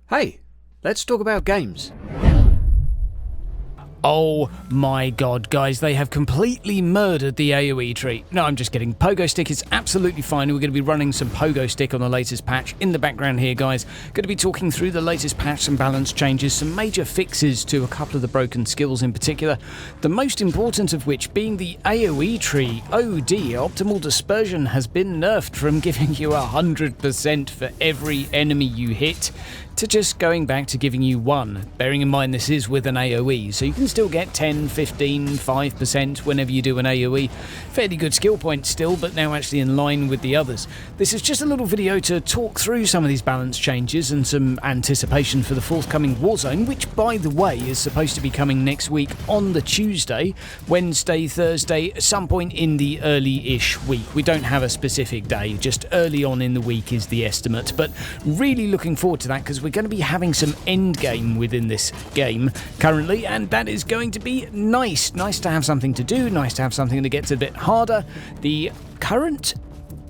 Hey, let's talk about games. Oh my god, guys, they have completely murdered the AoE tree. No, I'm just kidding. Pogo Stick is absolutely fine. We're going to be running some Pogo Stick on the latest patch. In the background here, guys, going to be talking through the latest patch, some balance changes, some major fixes to a couple of the broken skills in particular. The most important of which being the AoE tree. OD, Optimal Dispersion, has been nerfed from giving you 100% for every enemy you hit to just going back to giving you 1. Bearing in mind this is with an AoE, so you can still get 10, 15, 5% whenever you do an AoE. Fairly good skill point still, but now actually in line with the others. This is just a little video to talk through some of these balance changes and some anticipation for the forthcoming Warzone, which by the way is supposed to be coming next week on the Tuesday, Wednesday, Thursday, some point in the early-ish week. We don't have a specific day, just early on in the week is the estimate, but really looking forward to that because we're going to be having some end game within this game currently, and that is going to be nice. Nice to have something to do, nice to have something that gets a bit harder. The current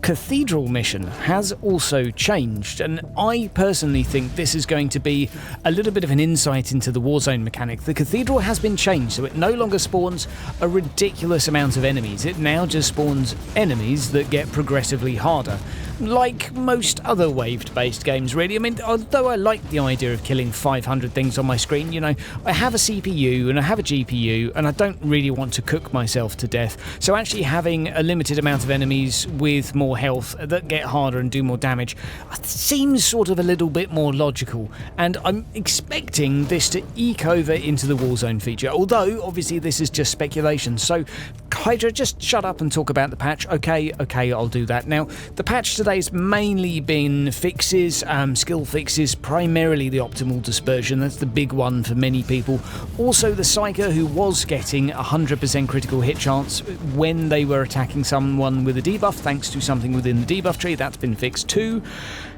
Cathedral mission has also changed, and I personally think this is going to be a little bit of an insight into the Warzone mechanic. The Cathedral has been changed, so it no longer spawns a ridiculous amount of enemies. It now just spawns enemies that get progressively harder. Like most other waved-based games, really. I mean, although I like the idea of killing 500 things on my screen, you know, I have a CPU and I have a GPU, and I don't really want to cook myself to death. So actually having a limited amount of enemies with more health that get harder and do more damage seems sort of a little bit more logical. And I'm expecting this to eke over into the Warzone feature, although obviously this is just speculation. So Hydra, just shut up and talk about the patch. Okay, I'll do that. Now, the patch today's mainly been fixes, skill fixes, primarily the Optimal Dispersion. That's the big one for many people. Also, the Psyker, who was getting 100% critical hit chance when they were attacking someone with a debuff, thanks to something within the debuff tree. That's been fixed too.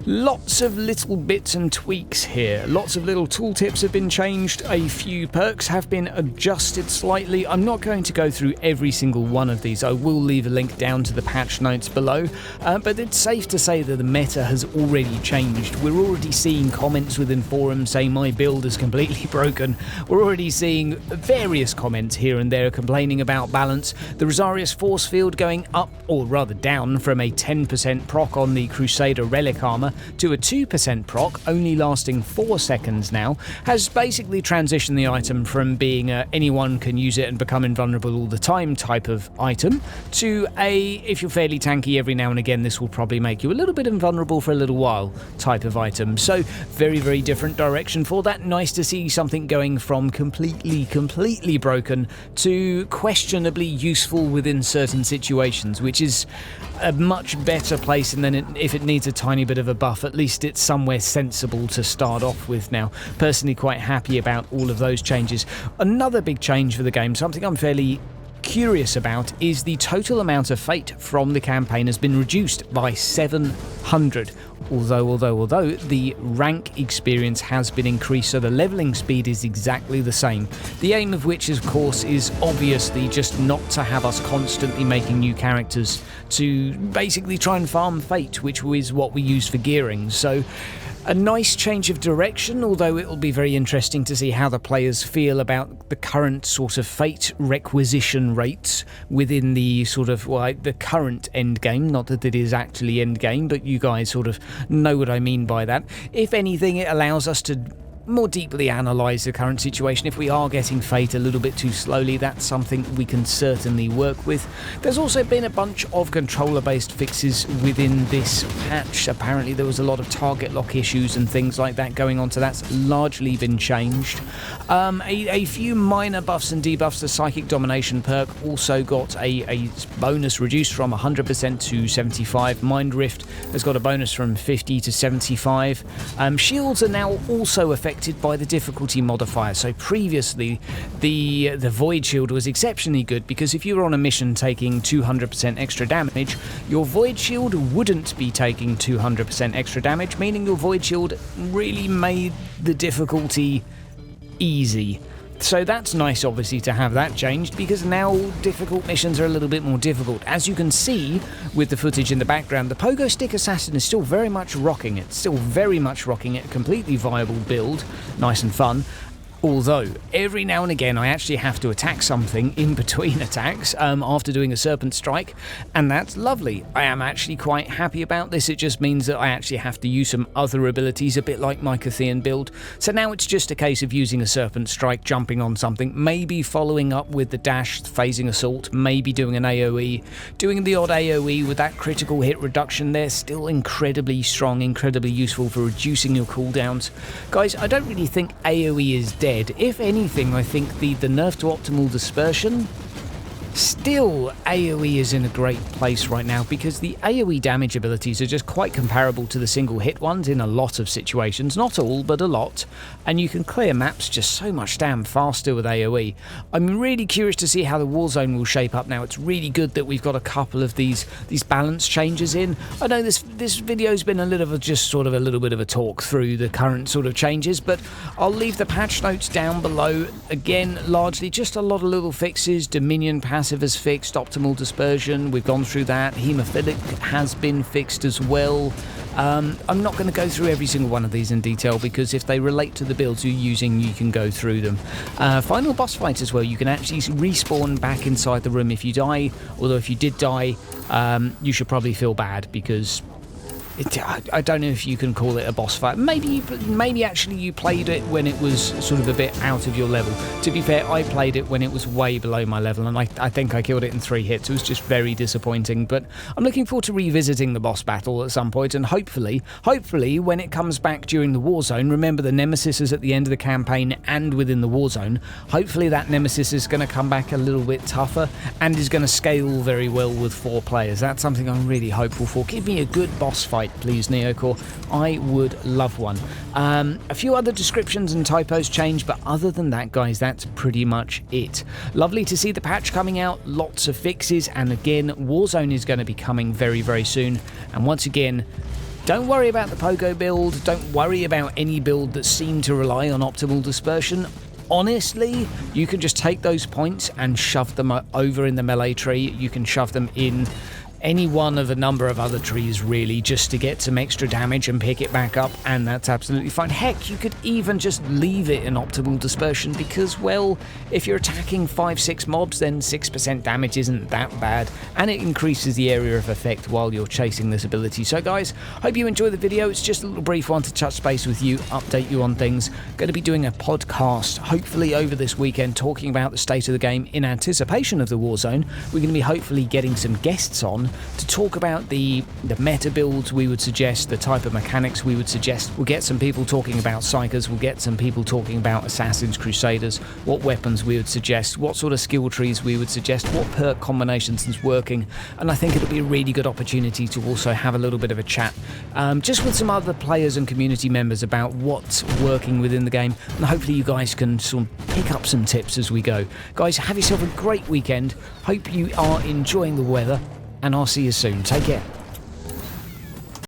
Lots of little bits and tweaks here. Lots of little tooltips have been changed. A few perks have been adjusted slightly. I'm not going to go through every single one of these. I will leave a link down to the patch notes below, but it's safe to say that the meta has already changed. We're already seeing comments within forums saying my build is completely broken. We're already seeing various comments here and there complaining about balance. The Rosarius force field going up, or rather down, from a 10% proc on the Crusader Relic armor to a 2% proc, only lasting 4 seconds now, has basically transitioned the item from being a anyone can use it and become invulnerable all the time type of item to a if you're fairly tanky every now and again this will probably make you a little bit invulnerable for a little while type of item. So very, very different direction for that. Nice to see something going from completely broken to questionably useful within certain situations, which is a much better place, and then if it needs a tiny bit of a buff, at least it's somewhere sensible to start off with now. Personally quite happy about all of those changes. Another big change for the game, something I'm fairly curious about, is the total amount of fate from the campaign has been reduced by 700. Although the rank experience has been increased, so the leveling speed is exactly the same. The aim of which, of course, is obviously just not to have us constantly making new characters to basically try and farm fate, which is what we use for gearing. So a nice change of direction, although it'll be very interesting to see how the players feel about the current sort of fate requisition rates within the sort of, well, the current end game. Not that it is actually end game, but you guys sort of know what I mean by that. If anything, it allows us to more deeply analyse the current situation. If we are getting fate a little bit too slowly, that's something we can certainly work with. There's also been a bunch of controller-based fixes within this patch. Apparently there was a lot of target lock issues and things like that going on, so that's largely been changed. A few minor buffs and debuffs. The Psychic Domination perk also got a bonus reduced from 100% to 75. Mind Rift has got a bonus from 50 to 75. Shields are now also affected by the difficulty modifier. So previously the Void Shield was exceptionally good because if you were on a mission taking 200% extra damage, your Void Shield wouldn't be taking 200% extra damage, meaning your Void Shield really made the difficulty easy. So that's nice, obviously, to have that changed, because now difficult missions are a little bit more difficult. As you can see with the footage in the background, the Pogo Stick Assassin is still very much rocking it. Still very much rocking it. Completely viable build. Nice and fun. Although, every now and again I actually have to attack something in between attacks after doing a Serpent Strike, and that's lovely. I am actually quite happy about this. It just means that I actually have to use some other abilities, a bit like my Cathian build. So now it's just a case of using a Serpent Strike, jumping on something, maybe following up with the dash phasing assault, maybe doing an AoE, doing the odd AoE with that critical hit reduction there. Still incredibly strong, incredibly useful for reducing your cooldowns. Guys, I don't really think AoE is dead. If anything, I think the nerf to optimal dispersion, still AoE is in a great place right now, because the AoE damage abilities are just quite comparable to the single hit ones in a lot of situations. Not all, but a lot. And you can clear maps just so much damn faster with AoE. I'm really curious to see how the Warzone will shape up now. It's really good that we've got a couple of these balance changes in. I know this video's been a little bit of a talk through the current sort of changes, but I'll leave the patch notes down below. Again, largely just a lot of little fixes. Dominion passive is fixed, optimal dispersion, we've gone through that. Hemophilic has been fixed as well. I'm not going to go through every single one of these in detail, because if they relate to the builds you're using, you can go through them. Final boss fight as well, you can actually respawn back inside the room if you die, although if you did die, you should probably feel bad, because I don't know if you can call it a boss fight. Maybe actually you played it when it was sort of a bit out of your level. To be fair, I played it when it was way below my level, and I think I killed it in 3 hits. It was just very disappointing, but I'm looking forward to revisiting the boss battle at some point, and hopefully when it comes back during the Warzone, remember the Nemesis is at the end of the campaign and within the Warzone, hopefully that Nemesis is going to come back a little bit tougher and is going to scale very well with 4 players. That's something I'm really hopeful for. Give me a good boss fight, please, Neocore. I would love one. A few other descriptions and typos change, but other than that, guys, that's pretty much it. Lovely to see the patch coming out, lots of fixes, and again, Warzone is going to be coming very, very soon. And once again, don't worry about the Pogo build, don't worry about any build that seemed to rely on optimal dispersion. Honestly, you can just take those points and shove them over in the melee tree. You can shove them in any one of a number of other trees, really, just to get some extra damage and pick it back up, and that's absolutely fine. Heck, you could even just leave it in optimal dispersion, because, well, if you're attacking 5-6 mobs, then 6% damage isn't that bad, and it increases the area of effect while you're chasing this ability. So guys, hope you enjoy the video. It's just a little brief one to touch base with you, update you on things. Going to be doing a podcast hopefully over this weekend, talking about the state of the game in anticipation of the Warzone. We're going to be hopefully getting some guests on to talk about the meta builds we would suggest, the type of mechanics we would suggest. We'll get some people talking about Psychers, we'll get some people talking about Assassins, Crusaders, what weapons we would suggest, what sort of skill trees we would suggest, what perk combinations is working, and I think it'll be a really good opportunity to also have a little bit of a chat just with some other players and community members about what's working within the game, and hopefully you guys can sort of pick up some tips as we go. Guys, have yourself a great weekend. Hope you are enjoying the weather, and I'll see you soon. Take care.